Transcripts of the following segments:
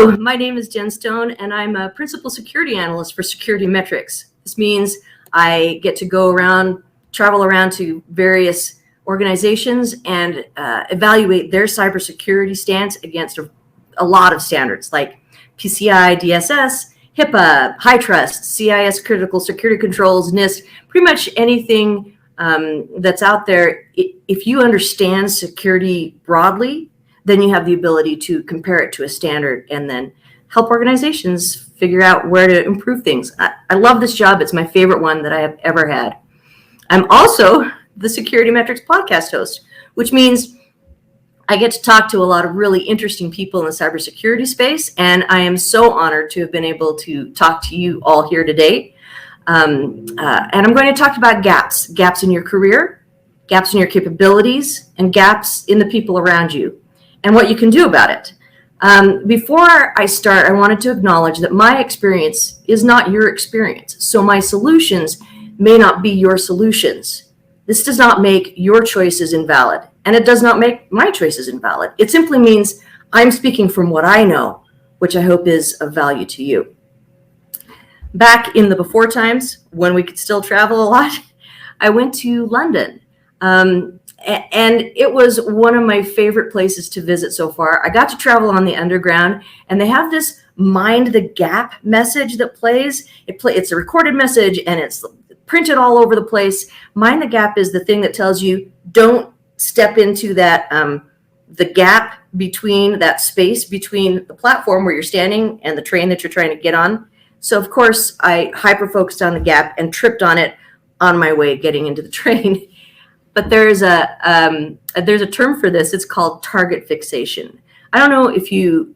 Hello, my name is Jen Stone, and I'm a Principal Security Analyst for Security Metrics. This means I get to go around, travel around to various organizations and evaluate their cybersecurity stance against a lot of standards like PCI DSS, HIPAA, HITRUST, CIS critical security controls, NIST, pretty much anything that's out there. If you understand security broadly, then you have the ability to compare it to a standard and then help organizations figure out where to improve things. I love this job. It's my favorite one that I have ever had. I'm also the Security Metrics podcast host, which means I get to talk to a lot of really interesting people in the cybersecurity space, and I am so honored to have been able to talk to you all here today. And I'm going to talk about gaps in your career, gaps in your capabilities, and gaps in the people around you, and what you can do about it. Before I start, I wanted to acknowledge that my experience is not your experience, so my solutions may not be your solutions. This does not make your choices invalid, and it does not make my choices invalid. It simply means I'm speaking from what I know, which I hope is of value to you. Back in the before times, when we could still travel a lot, I went to London. And it was one of my favorite places to visit so far. I got to travel on the underground, and they have this mind the gap message that plays. It's a recorded message, and it's printed all over the place. Mind the gap is the thing that tells you don't step into that the gap between that space between the platform where you're standing and the train that you're trying to get on. So of course I hyper focused on the gap and tripped on it on my way getting into the train. But there's a term for this. It's called target fixation. I don't know if you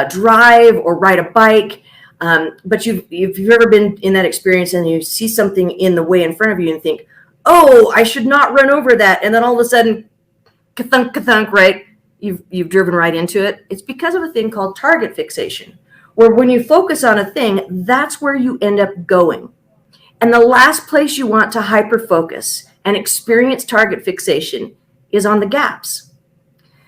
drive or ride a bike, but if you've ever been in that experience and you see something in the way in front of you and think, oh, I should not run over that, and then all of a sudden, ka-thunk, ka-thunk, right? You've driven right into it. It's because of a thing called target fixation, where when you focus on a thing, that's where you end up going. And the last place you want to hyper-focus and experience target fixation is on the gaps.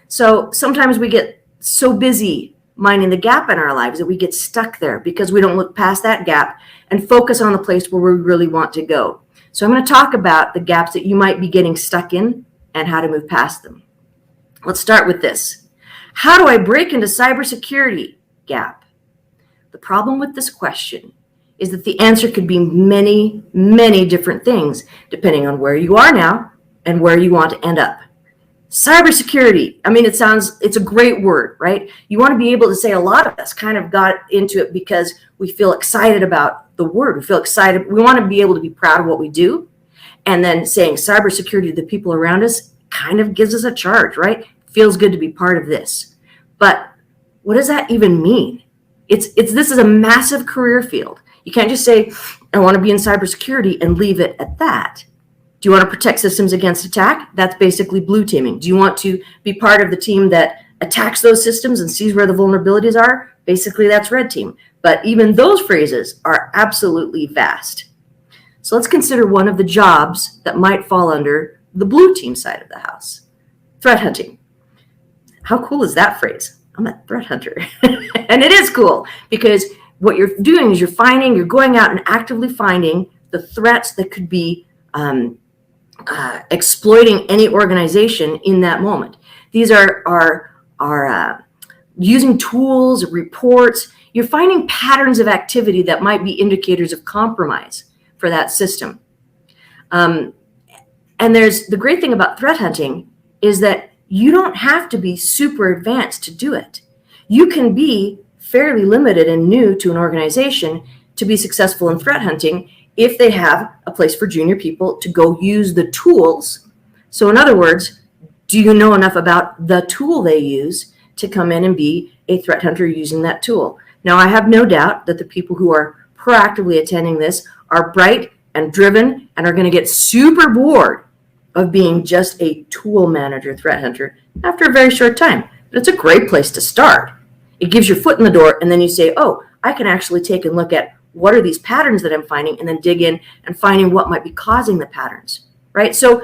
So sometimes we get so busy minding the gap in our lives that we get stuck there because we don't look past that gap and focus on the place where we really want to go. So I'm going to talk about the gaps that you might be getting stuck in and how to move past them. Let's start with this. How do I break into cybersecurity gap? The problem with this question is that the answer could be many, many different things, depending on where you are now and where you want to end up. Cybersecurity, I mean, it's a great word, right? You want to be able to say, a lot of us kind of got into it because we feel excited about the word. We feel excited. We want to be able to be proud of what we do. And then saying cybersecurity to the people around us kind of gives us a charge, right? Feels good to be part of this. But what does that even mean? This is a massive career field. You can't just say, I want to be in cybersecurity and leave it at that. Do you want to protect systems against attack? That's basically blue teaming. Do you want to be part of the team that attacks those systems and sees where the vulnerabilities are? Basically, that's red team. But even those phrases are absolutely vast. So let's consider one of the jobs that might fall under the blue team side of the house. Threat hunting. How cool is that phrase? I'm a threat hunter. And it is cool because what you're doing is you're going out and actively finding the threats that could be exploiting any organization in that moment. These are using tools, reports. You're finding patterns of activity that might be indicators of compromise for that system. And the great thing about threat hunting is that you don't have to be super advanced to do it. You can be fairly limited and new to an organization to be successful in threat hunting if they have a place for junior people to go use the tools. So in other words, do you know enough about the tool they use to come in and be a threat hunter using that tool? Now, I have no doubt that the people who are proactively attending this are bright and driven and are going to get super bored of being just a tool manager threat hunter after a very short time. But it's a great place to start. It gives your foot in the door, and then you say, oh, I can actually take and look at what are these patterns that I'm finding, and then dig in and finding what might be causing the patterns, right? So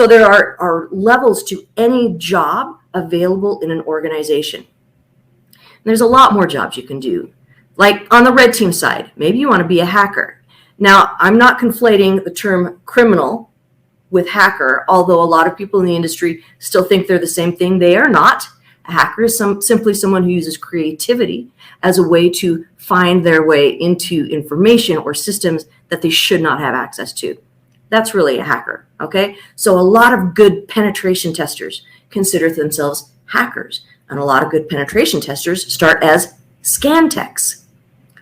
there are levels to any job available in an organization. there's a lot more jobs you can do. Like on the red team side, maybe you want to be a hacker. Now, I'm not conflating the term criminal with hacker, although a lot of people in the industry still think they're the same thing. They are not. A hacker is simply someone who uses creativity as a way to find their way into information or systems that they should not have access to. That's really a hacker, okay? So a lot of good penetration testers consider themselves hackers, and a lot of good penetration testers start as scan techs.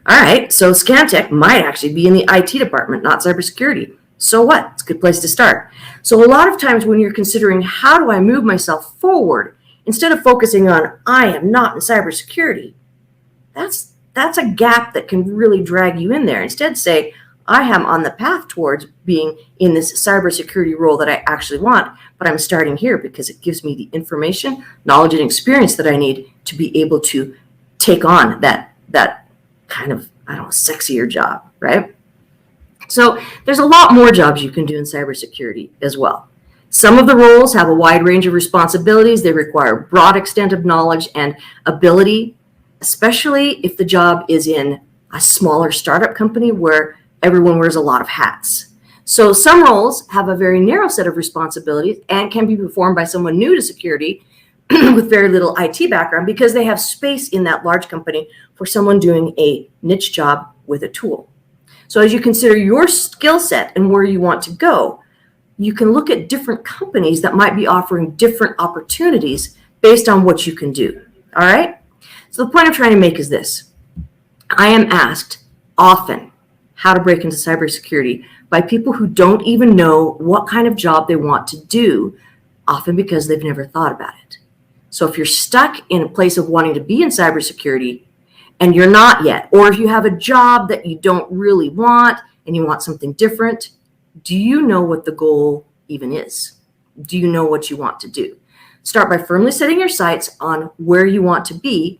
All right, so scan tech might actually be in the IT department, not cybersecurity. So what? It's a good place to start. So a lot of times when you're considering how do I move myself forward, instead of focusing on I am not in cybersecurity, that's a gap that can really drag you in there. Instead say, I am on the path towards being in this cybersecurity role that I actually want, but I'm starting here because it gives me the information, knowledge, and experience that I need to be able to take on that kind of, sexier job, right? So there's a lot more jobs you can do in cybersecurity as well. Some of the roles have a wide range of responsibilities. They require a broad extent of knowledge and ability, especially if the job is in a smaller startup company where everyone wears a lot of hats. So some roles have a very narrow set of responsibilities and can be performed by someone new to security with very little IT background because they have space in that large company for someone doing a niche job with a tool. So as you consider your skill set and where you want to go, you can look at different companies that might be offering different opportunities based on what you can do. All right? So the point I'm trying to make is this. I am asked often how to break into cybersecurity by people who don't even know what kind of job they want to do, often because they've never thought about it. So if you're stuck in a place of wanting to be in cybersecurity and you're not yet, or if you have a job that you don't really want and you want something different, do you know what the goal even is? Do you know what you want to do? Start by firmly setting your sights on where you want to be,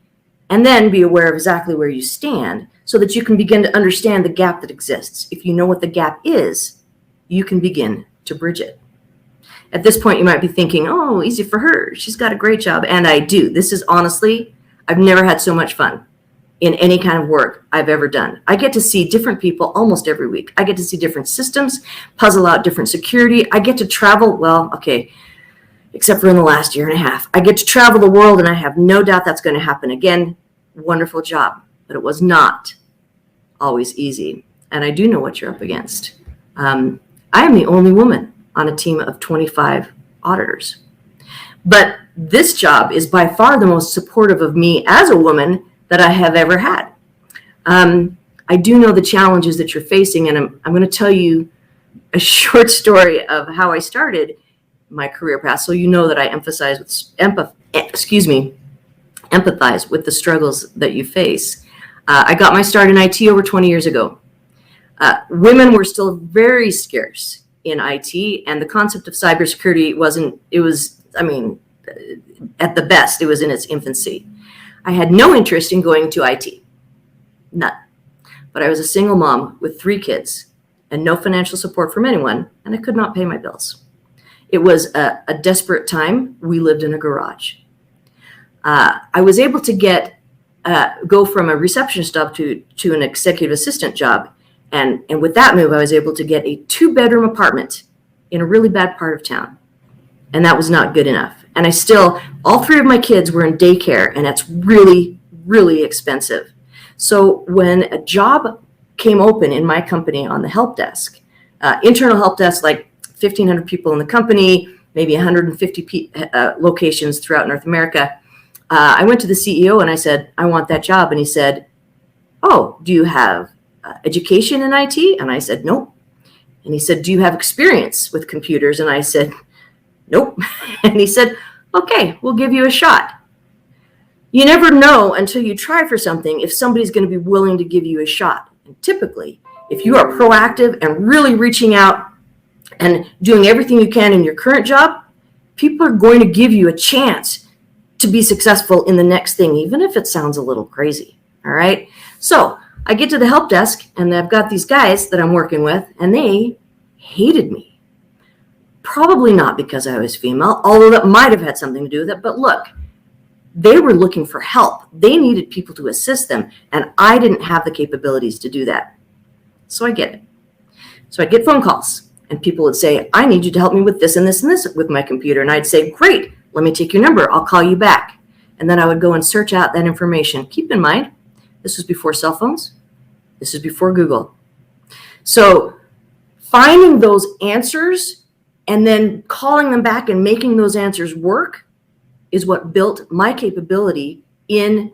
and then be aware of exactly where you stand so that you can begin to understand the gap that exists. If you know what the gap is, you can begin to bridge it. At this point, you might be thinking, oh, easy for her. She's got a great job. And I do. This is honestly, I've never had so much fun in any kind of work I've ever done. I get to see different people almost every week. I get to see different systems, puzzle out different security. I get to travel, except for in the last year and a half. I get to travel the world, and I have no doubt that's going to happen again. Wonderful job. But it was not always easy. And I do know what you're up against. I am the only woman on a team of 25 auditors. But this job is by far the most supportive of me as a woman that I have ever had. I do know the challenges that you're facing, and I'm going to tell you a short story of how I started my career path, so you know that I empathize with the struggles that you face. I got my start in IT over 20 years ago. Women were still very scarce in IT, and the concept of cybersecurity at the best, it was in its infancy. I had no interest in going to IT, none. But I was a single mom with 3 kids and no financial support from anyone, and I could not pay my bills. It was a desperate time. We lived in a garage. I was able to go from a receptionist job to an executive assistant job. And with that move, I was able to get a 2-bedroom apartment in a really bad part of town. And that was not good enough. And all 3 of my kids were in daycare, and that's really, really expensive. So when a job came open in my company on the help desk, internal help desk, like 1,500 people in the company, maybe 150 locations throughout North America, I went to the CEO and I said, I want that job. And he said, oh, do you have education in IT? And I said, nope. And he said, do you have experience with computers? And I said, nope. And he said, okay, we'll give you a shot. You never know until you try for something if somebody's going to be willing to give you a shot. And typically, if you are proactive and really reaching out and doing everything you can in your current job, people are going to give you a chance to be successful in the next thing, even if it sounds a little crazy. All right. So I get to the help desk, and I've got these guys that I'm working with, and they hated me. Probably not because I was female, although that might have had something to do with it. But look, They were looking for help. They needed people to assist them, and I didn't have the capabilities to do that. So I get it. So I'd get phone calls, and people would say, I need you to help me with this and this and this with my computer. And I'd say, great, let me take your number. I'll call you back. And then I would go and search out that information. Keep in mind, this was before cell phones. This is before Google. So finding those answers and then calling them back and making those answers work is what built my capability in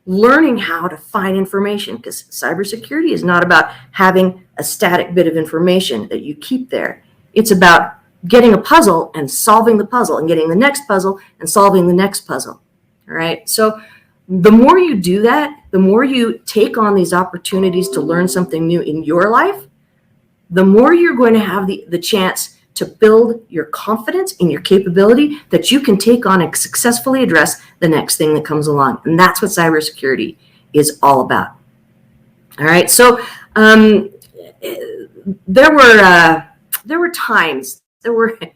learning how to find information, because cybersecurity is not about having a static bit of information that you keep there. It's about getting a puzzle and solving the puzzle and getting the next puzzle and solving the next puzzle. All right. So the more you do that, the more you take on these opportunities to learn something new in your life, the more you're going to have the chance to build your confidence in your capability that you can take on and successfully address the next thing that comes along. And that's what cybersecurity is all about. All right. So there were times, I'm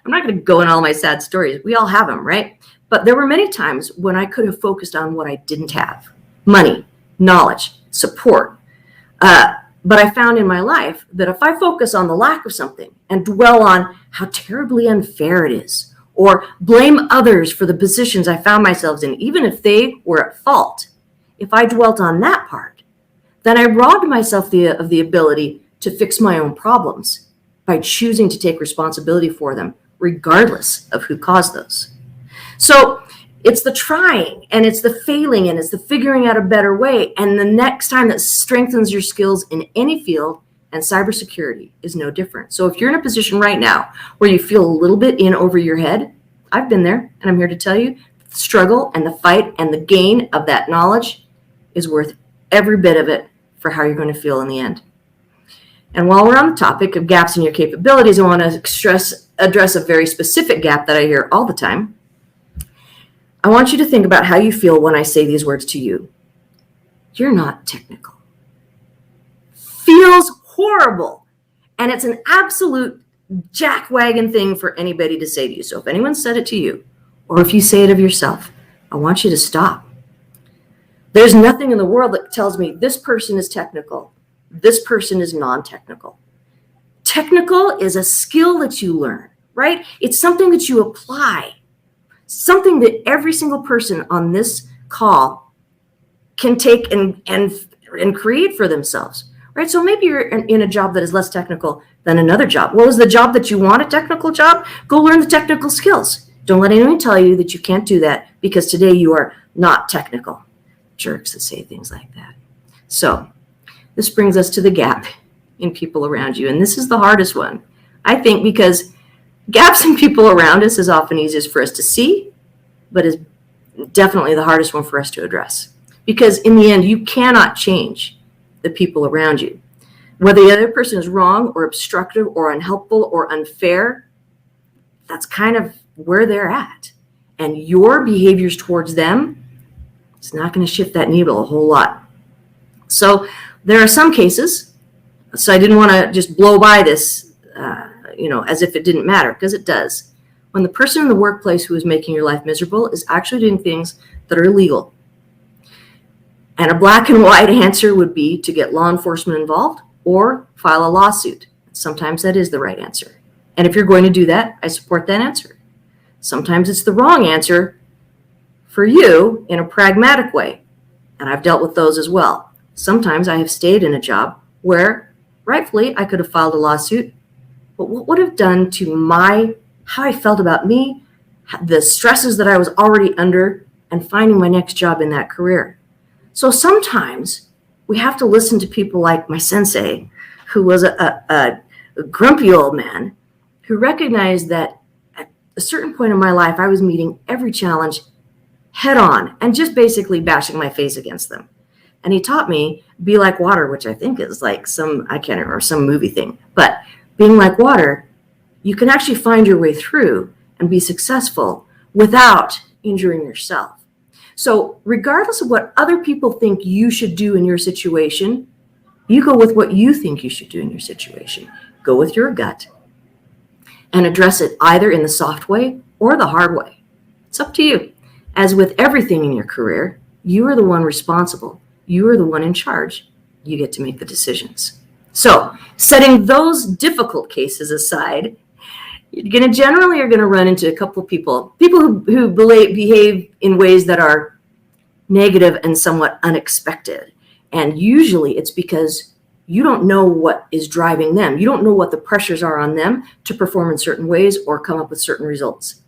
not going to go in all my sad stories. We all have them, right? But there were many times when I could have focused on what I didn't have: money, knowledge, support. But I found in my life that if I focus on the lack of something and dwell on how terribly unfair it is, or blame others for the positions I found myself in, even if they were at fault, if I dwelt on that part, then I robbed myself of the ability to fix my own problems by choosing to take responsibility for them, regardless of who caused those. So it's the trying, and it's the failing, and it's the figuring out a better way. And the next time that strengthens your skills in any field, and cybersecurity is no different. So if you're in a position right now where you feel a little bit in over your head, I've been there, and I'm here to tell you, the struggle and the fight and the gain of that knowledge is worth every bit of it for how you're going to feel in the end. And while we're on the topic of gaps in your capabilities, I want to address a very specific gap that I hear all the time. I want you to think about how you feel when I say these words to you. You're not technical. Feels horrible. And it's an absolute jackwagon thing for anybody to say to you. So if anyone said it to you, or if you say it of yourself, I want you to stop. There's nothing in the world that tells me this person is technical, this person is non-technical. Technical is a skill that you learn, right? It's something that you apply. Something that every single person on this call can take and create for themselves, right? So maybe you're in a job that is less technical than another job. Well, is the job that you want a technical job? Go learn the technical skills. Don't let anyone tell you that you can't do that because today you are not technical. Jerks that say things like that. So this brings us to the gap in people around you. And this is the hardest one, I think, because gaps in people around us is often easiest for us to see, but is definitely the hardest one for us to address. Because in the end, you cannot change the people around you. Whether the other person is wrong or obstructive or unhelpful or unfair, that's kind of where they're at. And your behaviors towards them is not going to shift that needle a whole lot. So there are some cases, so I didn't want to just blow by this as if it didn't matter, because it does. When the person in the workplace who is making your life miserable is actually doing things that are illegal. And a black and white answer would be to get law enforcement involved or file a lawsuit. Sometimes that is the right answer. And if you're going to do that, I support that answer. Sometimes it's the wrong answer for you in a pragmatic way. And I've dealt with those as well. Sometimes I have stayed in a job where rightfully I could have filed a lawsuit, but what would have done to how I felt about me, the stresses that I was already under, and finding my next job in that career. So sometimes we have to listen to people like my sensei, who was a grumpy old man, who recognized that at a certain point in my life, I was meeting every challenge head on and just basically bashing my face against them. And he taught me, be like water, which I think is like I can't remember, some movie thing. But being like water, you can actually find your way through and be successful without injuring yourself. So regardless of what other people think you should do in your situation, you go with what you think you should do in your situation. Go with your gut and address it either in the soft way or the hard way. It's up to you. As with everything in your career, you are the one responsible. You are the one in charge. You get to make the decisions. So, setting those difficult cases aside, you're generally are going to run into a couple of people who behave in ways that are negative and somewhat unexpected. And usually it's because you don't know what is driving them. You don't know what the pressures are on them to perform in certain ways or come up with certain results.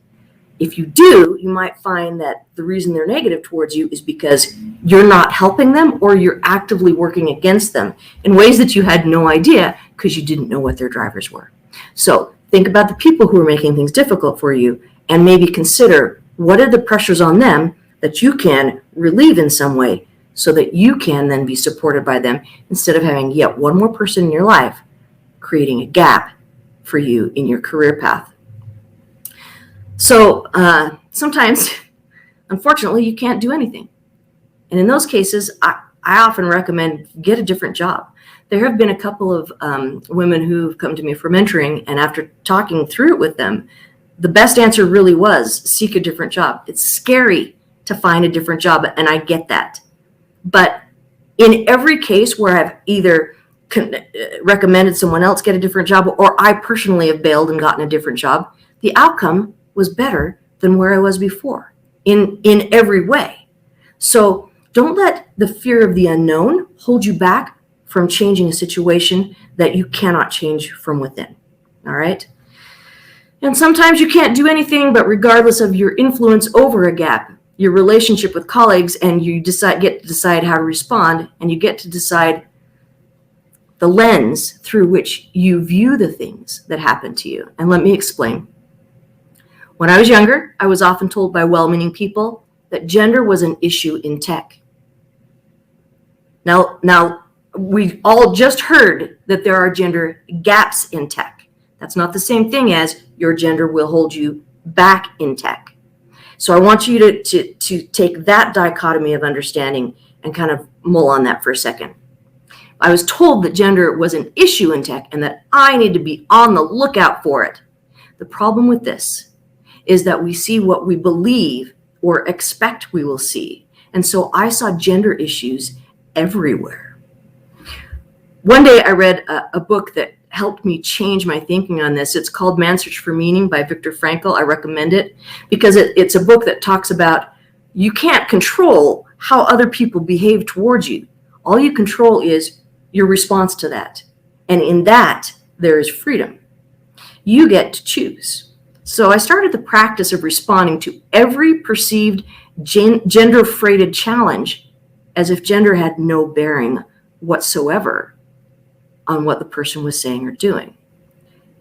If you do, you might find that the reason they're negative towards you is because you're not helping them or you're actively working against them in ways that you had no idea because you didn't know what their drivers were. So think about the people who are making things difficult for you and maybe consider what are the pressures on them that you can relieve in some way so that you can then be supported by them instead of having yet one more person in your life creating a gap for you in your career path. So sometimes, unfortunately, you can't do anything. And in those cases, I often recommend get a different job. There have been a couple of women who've come to me for mentoring, and after talking through it with them, the best answer really was seek a different job. It's scary to find a different job, and I get that. But in every case where I've either recommended someone else get a different job or I personally have bailed and gotten a different job, the outcome was better than where I was before in every way. So don't let the fear of the unknown hold you back from changing a situation that you cannot change from within. All right? And sometimes you can't do anything, but regardless of your influence over a gap, your relationship with colleagues, and you get to decide how to respond, and you get to decide the lens through which you view the things that happen to you. And let me explain. When I was younger, I was often told by well-meaning people that gender was an issue in tech. Now we all just heard that there are gender gaps in tech. That's not the same thing as your gender will hold you back in tech. So I want you to take that dichotomy of understanding and kind of mull on that for a second. I was told that gender was an issue in tech and that I need to be on the lookout for it. The problem with this is that we see what we believe or expect we will see. And so I saw gender issues everywhere. One day I read a book that helped me change my thinking on this. It's called Man's Search for Meaning by Viktor Frankl. I recommend it because it's a book that talks about you can't control how other people behave towards you. All you control is your response to that. And in that, there is freedom. You get to choose. So I started the practice of responding to every perceived gender-freighted challenge as if gender had no bearing whatsoever on what the person was saying or doing.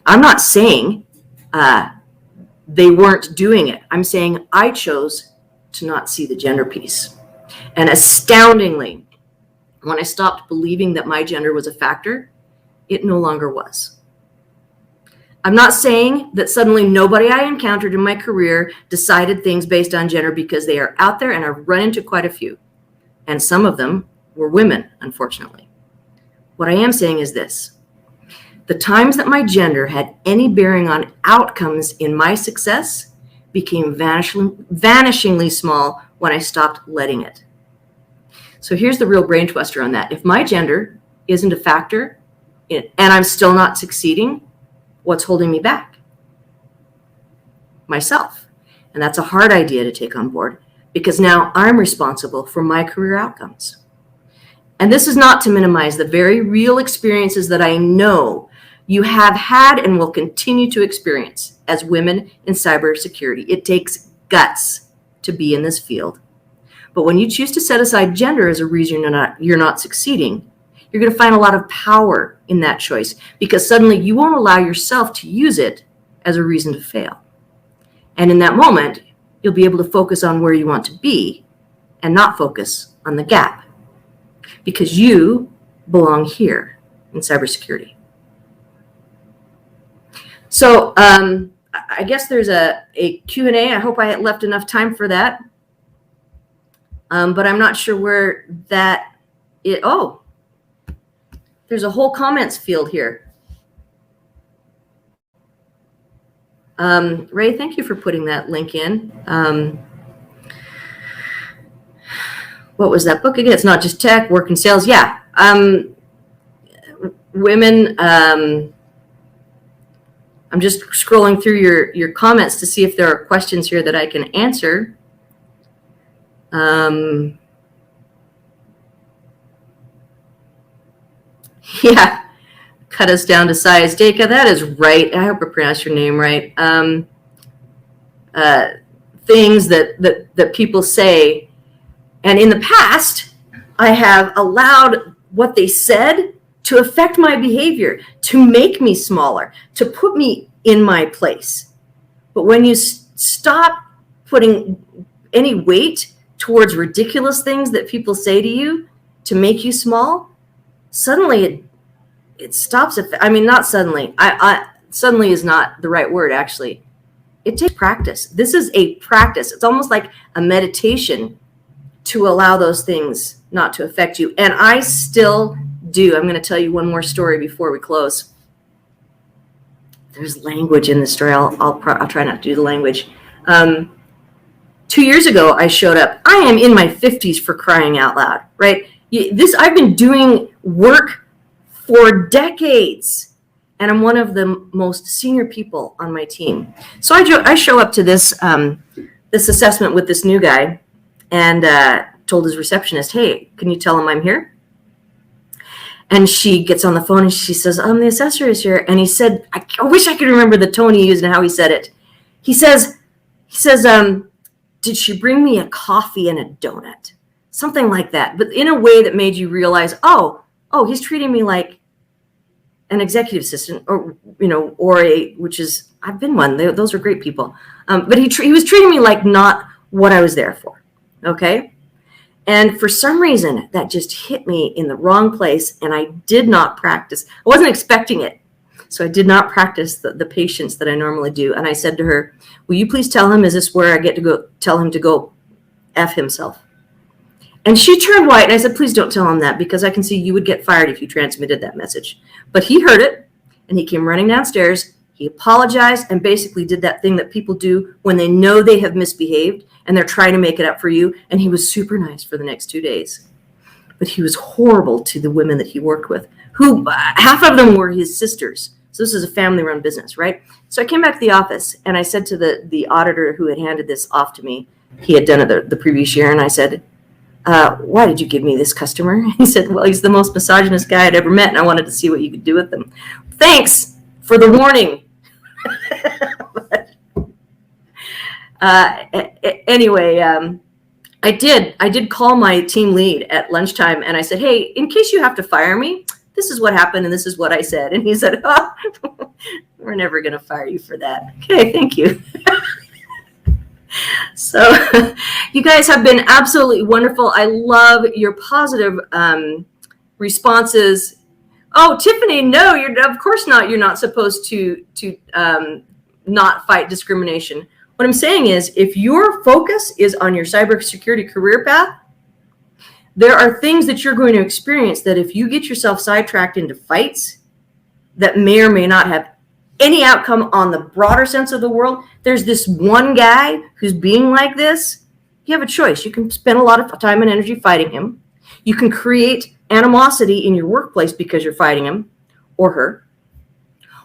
I'm not saying they weren't doing it. I'm saying I chose to not see the gender piece. And astoundingly, when I stopped believing that my gender was a factor, it no longer was. I'm not saying that suddenly nobody I encountered in my career decided things based on gender, because they are out there and I've run into quite a few. And some of them were women, unfortunately. What I am saying is this. The times that my gender had any bearing on outcomes in my success became vanishingly small when I stopped letting it. So here's the real brain twister on that. If my gender isn't a factor and I'm still not succeeding, what's holding me back? Myself. And that's a hard idea to take on board because now I'm responsible for my career outcomes. And this is not to minimize the very real experiences that I know you have had and will continue to experience as women in cybersecurity. It takes guts to be in this field. But when you choose to set aside gender as a reason you're not succeeding, you're going to find a lot of power in that choice because suddenly you won't allow yourself to use it as a reason to fail. And in that moment, you'll be able to focus on where you want to be and not focus on the gap because you belong here in cybersecurity. So I guess there's a Q&A. I hope I left enough time for that. But I'm not sure where that is. Oh, there's a whole comments field here. Ray, thank you for putting that link in. what was that book again? It's Not Just Tech, Work and Sales. Yeah. Women, I'm just scrolling through your comments to see if there are questions here that I can answer. Yeah, cut us down to size. Deka, that is right. I hope I pronounced your name right. Things that people say, and in the past, I have allowed what they said to affect my behavior, to make me smaller, to put me in my place. But when you stop putting any weight towards ridiculous things that people say to you to make you small, suddenly it stops. I mean, not suddenly. Suddenly is not the right word, actually. It takes practice. This is a practice. It's almost like a meditation to allow those things not to affect you. And I still do. I'm going to tell you one more story before we close. There's language in this story. I'll try not to do the language. 2 years ago, I showed up. I am in my 50s, for crying out loud, right? I've been doing work for decades, and I'm one of the most senior people on my team. So I show up to this assessment with this new guy, and told his receptionist, "Hey, can you tell him I'm here?" And she gets on the phone and she says, "The assessor is here." And he said, I wish I could remember the tone he used and how he said it. He says, "Did she bring me a coffee and a donut?" Something like that, but in a way that made you realize, oh, he's treating me like an executive assistant, or which is, I've been one. Those are great people. But he was treating me like not what I was there for. Okay. And for some reason that just hit me in the wrong place. And I did not practice. I wasn't expecting it. So I did not practice the patience that I normally do. And I said to her, "Will you please tell him, is this where I get to go tell him to go F himself?" And she turned white, and I said, "Please don't tell him that, because I can see you would get fired if you transmitted that message." But he heard it, and he came running downstairs. He apologized and basically did that thing that people do when they know they have misbehaved and they're trying to make it up for you. And he was super nice for the next 2 days. But he was horrible to the women that he worked with, who half of them were his sisters. So this is a family-run business, right? So I came back to the office, and I said to the auditor who had handed this off to me, he had done it the previous year, and I said, "Why did you give me this customer?" He said, "Well, he's the most misogynist guy I'd ever met, and I wanted to see what you could do with him." Thanks for the warning. Anyway, I did call my team lead at lunchtime, and I said, "Hey, in case you have to fire me, this is what happened, and this is what I said." And he said, "Oh, we're never going to fire you for that." Okay, thank you. So you guys have been absolutely wonderful. I love your positive responses. Oh, Tiffany, no, of course not. You're not supposed to not fight discrimination. What I'm saying is, if your focus is on your cybersecurity career path, there are things that you're going to experience that if you get yourself sidetracked into fights that may or may not have any outcome on the broader sense of the world, there's this one guy who's being like this, you have a choice. You can spend a lot of time and energy fighting him. You can create animosity in your workplace because you're fighting him or her.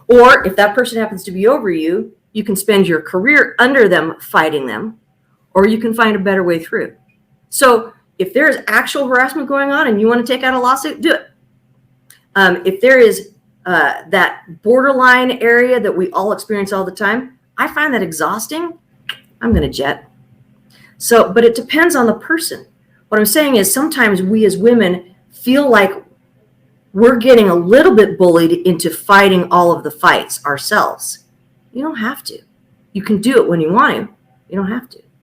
Or if that person happens to be over you, you can spend your career under them fighting them, or you can find a better way through. So if there is actual harassment going on and you want to take out a lawsuit, do it. If there is that borderline area that we all experience all the time, I find that exhausting, I'm going to jet. So, but it depends on the person. What I'm saying is sometimes we as women feel like we're getting a little bit bullied into fighting all of the fights ourselves. You don't have to. You can do it when you want to. You don't have to.